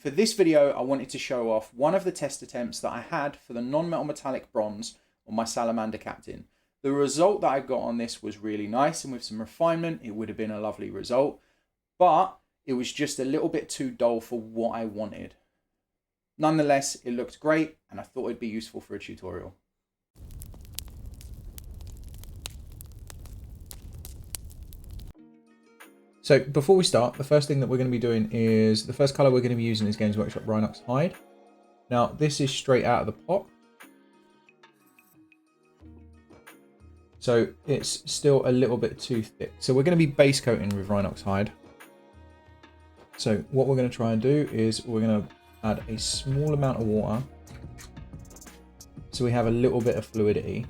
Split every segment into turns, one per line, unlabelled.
For this video, I wanted to show off one of the test attempts that I had for the non-metal metallic bronze on my Salamander Captain. The result that I got on this was really nice, and with some refinement, it would have been a lovely result, but it was just a little bit too dull for what I wanted. Nonetheless, it looked great, and I thought it'd be useful for a tutorial. So before we start, the first thing that we're going to be doing is, the first colour we're going to be using is Games Workshop Rhinox Hide. Now this is straight out of the pot, so it's still a little bit too thick. So we're going to be base coating with Rhinox Hide. So what we're going to try and do is we're going to add a small amount of water, so we have a little bit of fluidity,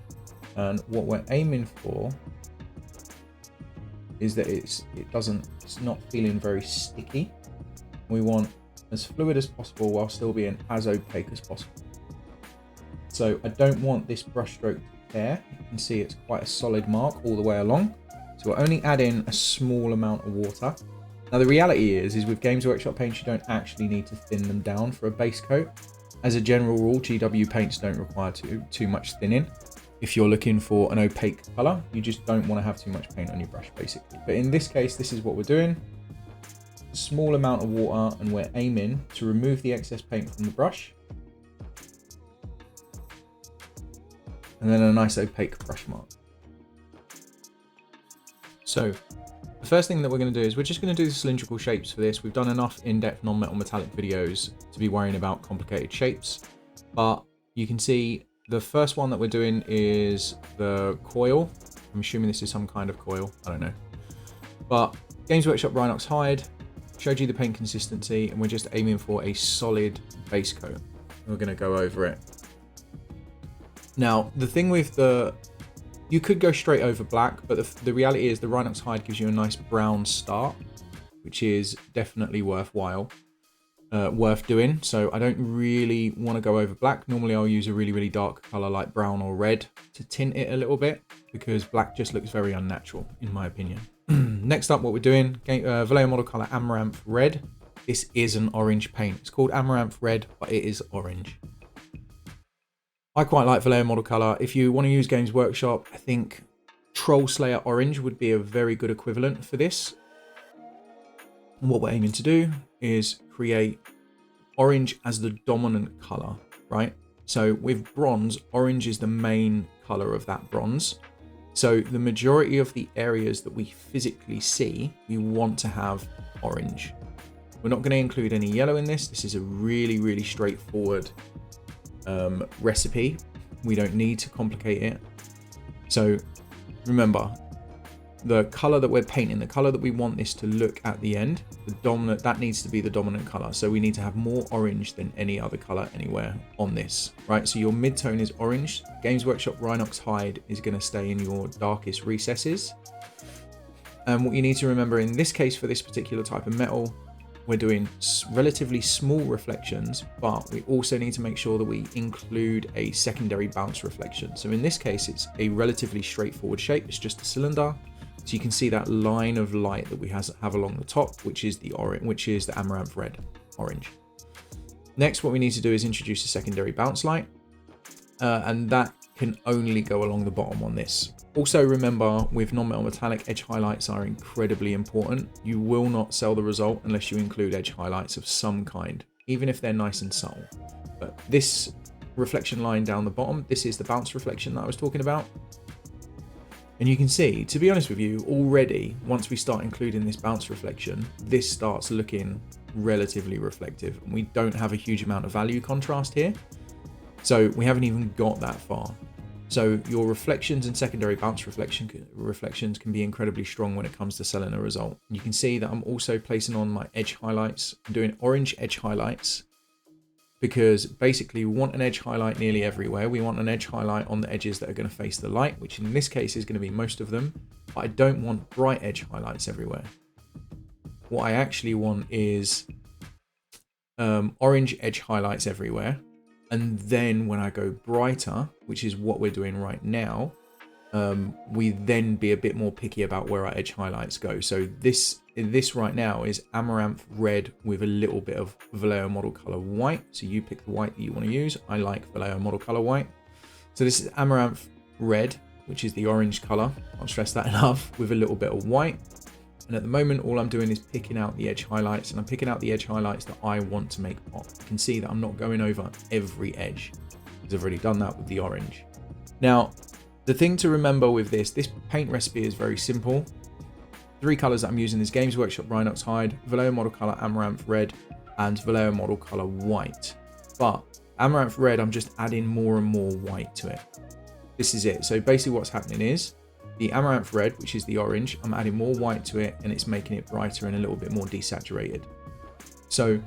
and what we're aiming for is that it's not feeling very sticky. We want as fluid as possible while still being as opaque as possible. So I don't want this brush stroke to tear. You can see it's quite a solid mark all the way along. So we're only adding a small amount of water. Now the reality is with Games Workshop paints, you don't actually need to thin them down for a base coat. As a general rule, GW paints don't require too much thinning. If you're looking for an opaque colour, you just don't want to have too much paint on your brush, basically. But in this case, this is what we're doing. A small amount of water, and we're aiming to remove the excess paint from the brush. And then a nice opaque brush mark. So the first thing that we're going to do is we're just going to do the cylindrical shapes for this. We've done enough in-depth non-metal metallic videos to be worrying about complicated shapes. But you can see the first one that we're doing is the coil. I'm assuming this is some kind of coil. I don't know. But Games Workshop Rhinox Hide showed you the paint consistency, and we're just aiming for a solid base coat. We're going to go over it. Now, the thing with you could go straight over black, but the reality is the Rhinox Hide gives you a nice brown start, which is definitely worthwhile. Worth doing. So I don't really want to go over black. Normally I'll use a really dark color like brown or red to tint it a little bit, because black just looks very unnatural in my opinion. Next up, what we're doing, Vallejo model color Amaranthe Red. This is an orange paint. It's called Amaranthe Red, but it is orange. I quite like Vallejo model color. If you want to use Games Workshop, I think Troll Slayer Orange would be a very good equivalent for this. And what we're aiming to do is create orange as the dominant color, right? So with bronze, orange is the main color of that bronze. So the majority of the areas that we physically see, we want to have orange. We're not going to include any yellow in this. This is a really straightforward recipe. We don't need to complicate it. So remember, the color that we're painting, the color that we want this to look at the end, that needs to be the dominant color. So we need to have more orange than any other color anywhere on this, right? So your mid-tone is orange. Games Workshop Rhinox Hide is going to stay in your darkest recesses. And what you need to remember in this case, for this particular type of metal, we're doing relatively small reflections, but we also need to make sure that we include a secondary bounce reflection. So in this case, it's a relatively straightforward shape. It's just a cylinder. So you can see that line of light that we have along the top, which is the Amaranthe Red orange. Next, what we need to do is introduce a secondary bounce light, and that can only go along the bottom on this. Also remember, with non-metal metallic, edge highlights are incredibly important. You will not sell the result unless you include edge highlights of some kind, even if they're nice and subtle. But this reflection line down the bottom, this is the bounce reflection that I was talking about. And you can see, to be honest with you, already, once we start including this bounce reflection, this starts looking relatively reflective. And we don't have a huge amount of value contrast here. So we haven't even got that far. So your reflections and secondary bounce reflections can be incredibly strong when it comes to selling a result. You can see that I'm also placing on my edge highlights. I'm doing orange edge highlights, because basically we want an edge highlight nearly everywhere. We want an edge highlight on the edges that are going to face the light, which in this case is going to be most of them. But I don't want bright edge highlights everywhere. What I actually want is orange edge highlights everywhere. And then when I go brighter, which is what we're doing right now, we then be a bit more picky about where our edge highlights go. So this right now is Amaranthe Red with a little bit of Vallejo Model Color White. So you pick the white that you want to use. I like Vallejo Model Color White. So this is Amaranthe Red, which is the orange color. I'll stress that enough, with a little bit of white. And at the moment, all I'm doing is picking out the edge highlights, and I'm picking out the edge highlights that I want to make pop. You can see that I'm not going over every edge, because I've already done that with the orange. Now, the thing to remember with this paint recipe is very simple. 3 colors that I'm using is Games Workshop Rhinox Hide, Vallejo Model Color Amaranthe Red, and Vallejo Model Color White. But Amaranthe Red, I'm just adding more and more white to it. This is it. So basically what's happening is the Amaranthe Red, which is the orange, I'm adding more white to it, and it's making it brighter and a little bit more desaturated. So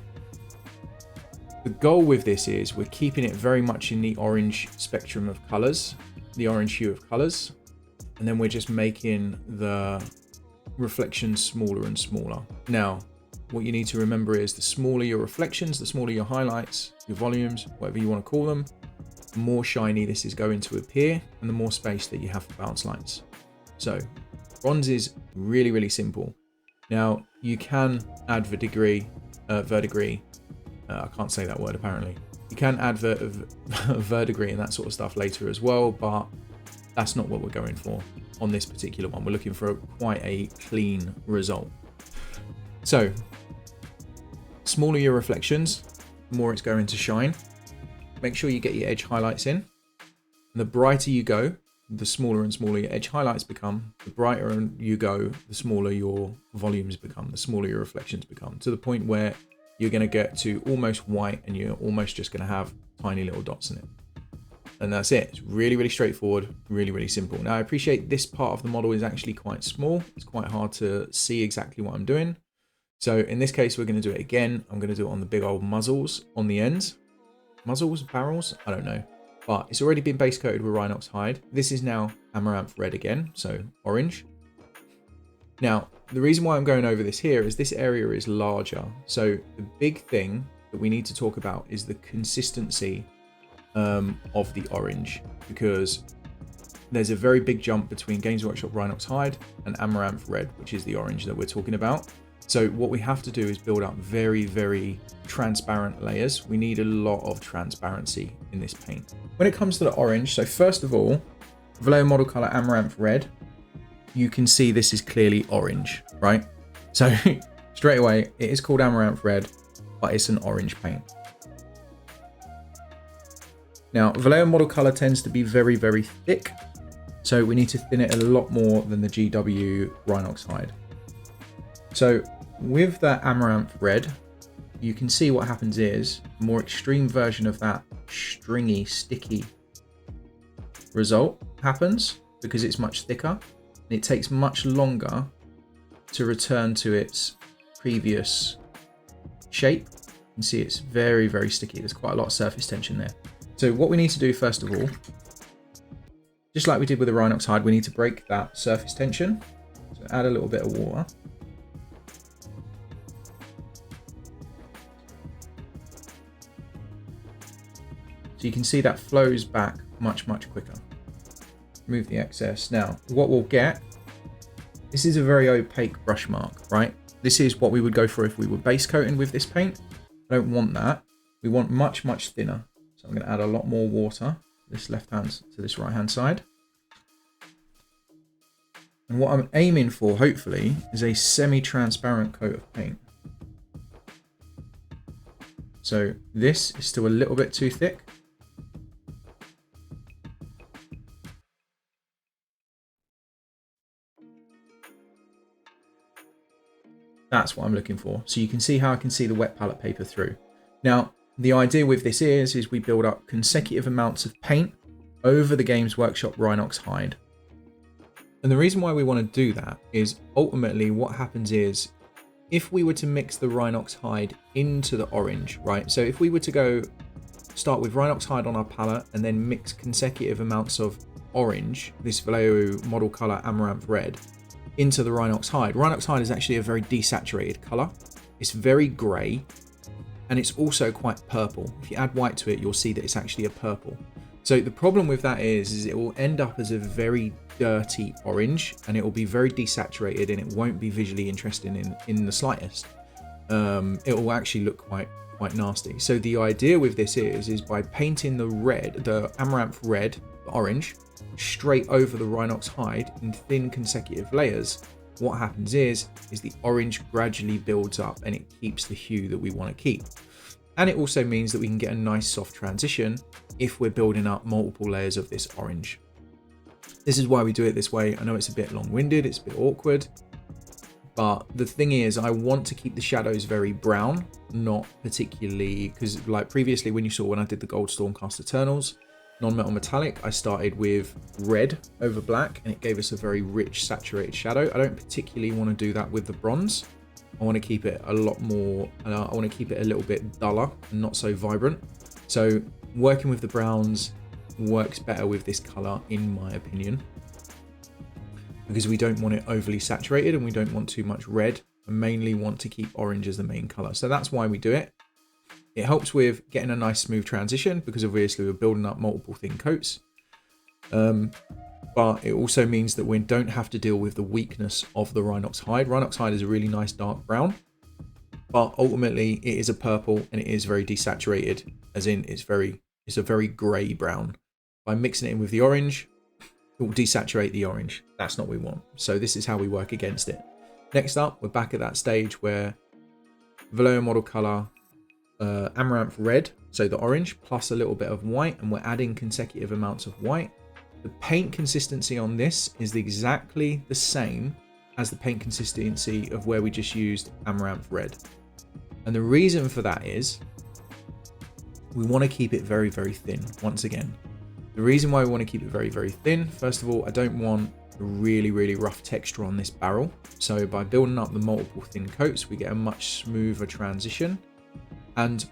the goal with this is we're keeping it very much in the orange spectrum of colors, the orange hue of colors, and then we're just making the reflections smaller and smaller. Now, what you need to remember is the smaller your reflections, the smaller your highlights, your volumes, whatever you want to call them, the more shiny this is going to appear, and the more space that you have for bounce lines. So bronze is really, really simple. Now you can add verdigris, I can't say that word apparently. You can add verdigris and that sort of stuff later as well, but that's not what we're going for on this particular one. We're looking for quite a clean result. So smaller your reflections, the more it's going to shine. Make sure you get your edge highlights in. And the brighter you go, the smaller and smaller your edge highlights become. The brighter you go, the smaller your volumes become, the smaller your reflections become, to the point where you're going to get to almost white and you're almost just going to have tiny little dots in it. And that's it. It's really, really straightforward, really, really simple. Now I appreciate this part of the model is actually quite small. It's quite hard to see exactly what I'm doing. So in this case, we're going to do it again. I'm going to do it on the big old muzzles on the ends. Muzzles, barrels, I don't know. But it's already been base coated with Rhinox Hide. This is now Amaranthe Red again, so orange. Now, the reason why I'm going over this here is this area is larger. So the big thing that we need to talk about is the consistency of the orange, because there's a very big jump between Games Workshop Rhinox Hide and Amaranthe Red, which is the orange that we're talking about. So what we have to do is build up very, very transparent layers. We need a lot of transparency in this paint. When it comes to the orange, so first of all, Vallejo Model Color Amaranthe Red, you can see this is clearly orange, right? So straight away, it is called Amaranthe Red, but it's an orange paint. Now, Vallejo Model Color tends to be very, very thick, so we need to thin it a lot more than the GW Rhinox Hide. So with that Amaranthe Red, you can see what happens is a more extreme version of that stringy, sticky result happens because it's much thicker and it takes much longer to return to its previous shape. You can see it's very, very sticky. There's quite a lot of surface tension there. So what we need to do first of all, just like we did with the Rhinox Hide, we need to break that surface tension. So add a little bit of water. So you can see that flows back much, much quicker. Remove the excess. Now, what we'll get, this is a very opaque brush mark, right? This is what we would go for if we were base coating with this paint. I don't want that. We want much, much thinner. So I'm going to add a lot more water to this left hand to this right hand side. And what I'm aiming for, hopefully, is a semi-transparent coat of paint. So this is still a little bit too thick. That's what I'm looking for. So you can see how I can see the wet palette paper through. Now, the idea with this is we build up consecutive amounts of paint over the Games Workshop Rhinox Hide. And the reason why we want to do that is ultimately what happens is if we were to mix the Rhinox Hide into the orange, right? So if we were to go start with Rhinox Hide on our palette and then mix consecutive amounts of orange, this Vallejo Model Color Amaranthe Red, into the Rhinox Hide. Rhinox Hide is actually a very desaturated color. It's very gray and it's also quite purple. If you add white to it, you'll see that it's actually a purple. So the problem with that is it will end up as a very dirty orange, and it will be very desaturated, and it won't be visually interesting in the slightest. It will actually look quite nasty. So the idea with this is by painting the red, the Amaranthe Red, the orange, straight over the Rhinox Hide in thin consecutive layers, what happens is the orange gradually builds up and it keeps the hue that we want to keep. And it also means that we can get a nice soft transition if we're building up multiple layers of this orange. This is why we do it this way. I know it's a bit long-winded, it's a bit awkward, but the thing is, I want to keep the shadows very brown, not particularly, because like previously when you saw when I did the Gold Stormcast Eternals, non-metal metallic, I started with red over black and it gave us a very rich saturated shadow. I don't particularly want to do that with the bronze. I want to keep it a lot more, I want to keep it a little bit duller and not so vibrant. So working with the browns works better with this color, in my opinion, because we don't want it overly saturated and we don't want too much red. I mainly want to keep orange as the main color. So that's why we do it. It helps with getting a nice smooth transition because obviously we're building up multiple thin coats. But it also means that we don't have to deal with the weakness of the Rhinox Hide. Rhinox Hide is a really nice dark brown, but ultimately it is a purple and it is very desaturated, as in it's a very grey brown. By mixing it in with the orange, it will desaturate the orange. That's not what we want. So this is how we work against it. Next up, we're back at that stage where Vallejo model color, Amaranthe Red, so the orange, plus a little bit of white, and we're adding consecutive amounts of white. The paint consistency on this is exactly the same as the paint consistency of where we just used Amaranthe Red. And the reason for that is we want to keep it very, very thin. Once again, the reason why we want to keep it very, very thin, first of all, I don't want a really, really rough texture on this barrel. So by building up the multiple thin coats, we get a much smoother transition. And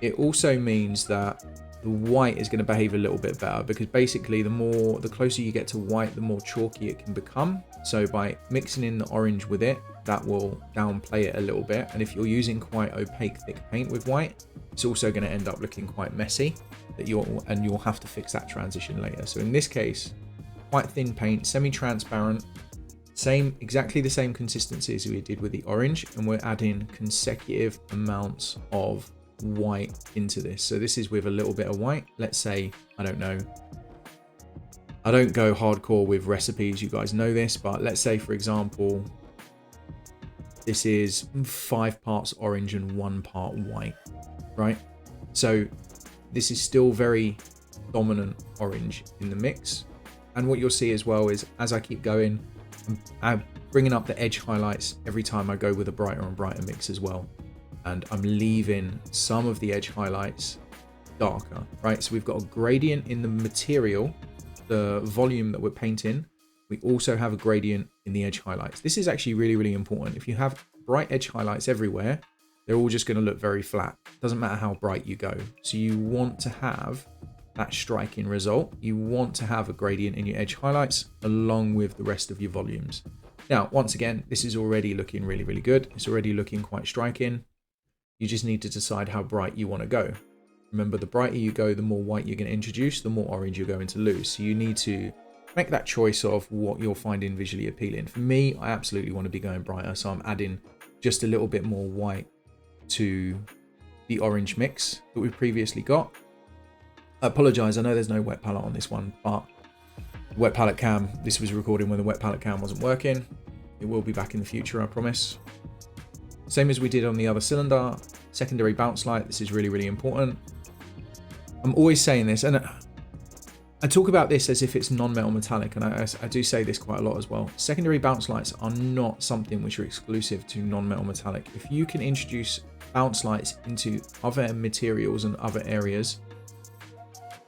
it also means that the white is going to behave a little bit better, because basically the closer you get to white, the more chalky it can become. So by mixing in the orange with it, that will downplay it a little bit. And if you're using quite opaque thick paint with white, it's also going to end up looking quite messy, and you'll have to fix that transition later. So in this case, quite thin paint, semi-transparent, exactly the same consistency as we did with the orange, and we're adding consecutive amounts of white into this. So this is with a little bit of white. Let's say, I don't know, I don't go hardcore with recipes, you guys know this, but let's say for example this is 5 parts orange and 1 part white, right? So this is still very dominant orange in the mix. And what you'll see as well is, as I keep going, I'm bringing up the edge highlights every time I go with a brighter and brighter mix as well. And I'm leaving some of the edge highlights darker, right? So we've got a gradient in the material, the volume that we're painting. We also have a gradient in the edge highlights. This is actually really, really important. If you have bright edge highlights everywhere, they're all just going to look very flat. Doesn't matter how bright you go. So you want to have that striking result. You want to have a gradient in your edge highlights along with the rest of your volumes. Now, once again, this is already looking really, really good. It's already looking quite striking. You just need to decide how bright you want to go. Remember, the brighter you go, the more white you're going to introduce, the more orange you're going to lose. So you need to make that choice of what you're finding visually appealing. For me, I absolutely want to be going brighter, so I'm adding just a little bit more white to the orange mix that we previously got. I apologize, I know there's no wet palette on this one, but wet palette cam, this was recording when the wet palette cam wasn't working. It will be back in the future, I promise. Same as we did on the other cylinder, secondary bounce light. This is really, really important. I'm always saying this, and I talk about this as if it's non-metal metallic, and I do say this quite a lot as well. Secondary bounce lights are not something which are exclusive to non-metal metallic. If you can introduce bounce lights into other materials and other areas,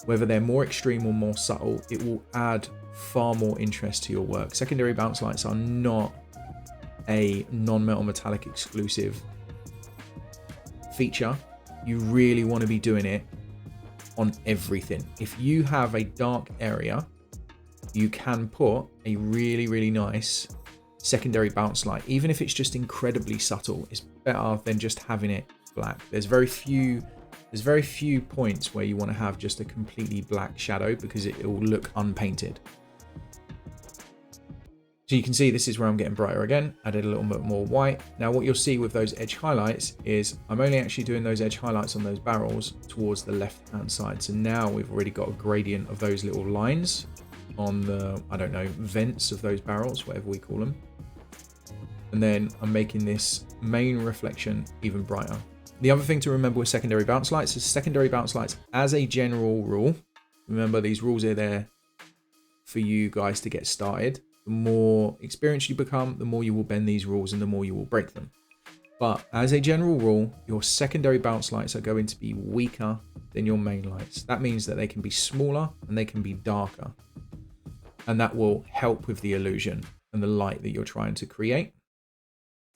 whether they're more extreme or more subtle, it will add far more interest to your work. Secondary bounce lights are not a non-metal metallic exclusive feature. You really want to be doing it on everything. If you have a dark area, you can put a really, really nice secondary bounce light. Even if it's just incredibly subtle, it's better than just having it black. There's very few points where you want to have just a completely black shadow because it will look unpainted. So you can see this is where I'm getting brighter again, added a little bit more white. Now what you'll see with those edge highlights is I'm only actually doing those edge highlights on those barrels towards the left hand side. So now we've already got a gradient of those little lines on the, I don't know, vents of those barrels, whatever we call them. And then I'm making this main reflection even brighter. The other thing to remember with secondary bounce lights is secondary bounce lights, as a general rule, remember these rules are there for you guys to get started. The more experienced you become, the more you will bend these rules and the more you will break them. But as a general rule, your secondary bounce lights are going to be weaker than your main lights. That means that they can be smaller and they can be darker. And that will help with the illusion and the light that you're trying to create.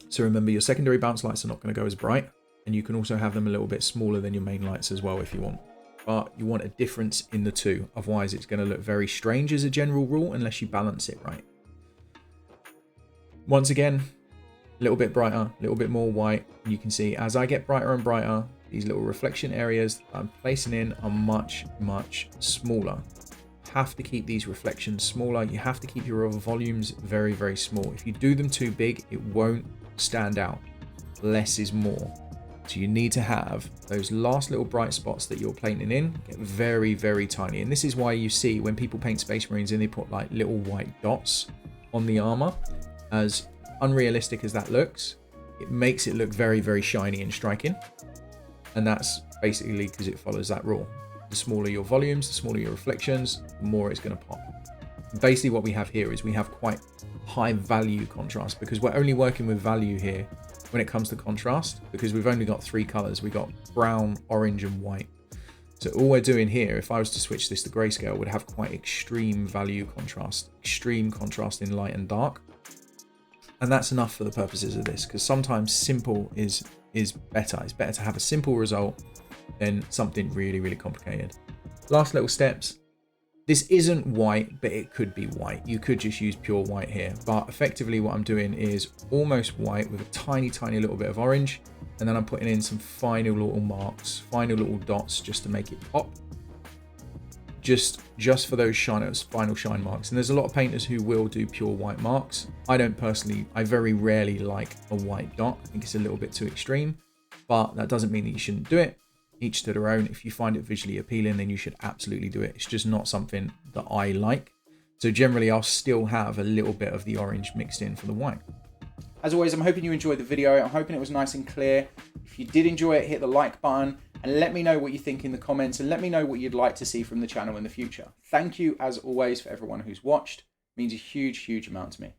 So remember, your secondary bounce lights are not going to go as bright, and you can also have them a little bit smaller than your main lights as well if you want. But you want a difference in the two, otherwise it's going to look very strange as a general rule unless you balance it right. Once again, a little bit brighter, a little bit more white. And you can see as I get brighter and brighter, these little reflection areas that I'm placing in are much, much smaller. You have to keep these reflections smaller. You have to keep your volumes very, very small. If you do them too big, it won't stand out. Less is more. So you need to have those last little bright spots that you're painting in get very, very tiny. And this is why you see when people paint Space Marines and they put like little white dots on the armor, as unrealistic as that looks, it makes it look very, very shiny and striking. And that's basically because it follows that rule. The smaller your volumes, the smaller your reflections, the more it's going to pop. Basically what we have here is we have quite high value contrast, because we're only working with value here when it comes to contrast, because we've only got three colors. We got brown, orange and white. So all we're doing here, if I was to switch this to grayscale, would have quite extreme value contrast, extreme contrast in light and dark. And that's enough for the purposes of this, because sometimes simple is better. It's better to have a simple result than something really, really complicated. Last little steps. This isn't white, but it could be white. You could just use pure white here. But effectively what I'm doing is almost white with a tiny, tiny little bit of orange. And then I'm putting in some final little marks, final little dots just to make it pop. Just for those final shine marks. And there's a lot of painters who will do pure white marks. I don't personally, I very rarely like a white dot. I think it's a little bit too extreme, but that doesn't mean that you shouldn't do it. Each to their own. If you find it visually appealing, then you should absolutely do it. It's just not something that I like. So generally I'll still have a little bit of the orange mixed in for the white. As always, I'm hoping you enjoyed the video. I'm hoping it was nice and clear. If you did enjoy it, hit the like button and let me know what you think in the comments, and let me know what you'd like to see from the channel in the future. Thank you as always for everyone who's watched. It means a huge, huge amount to me.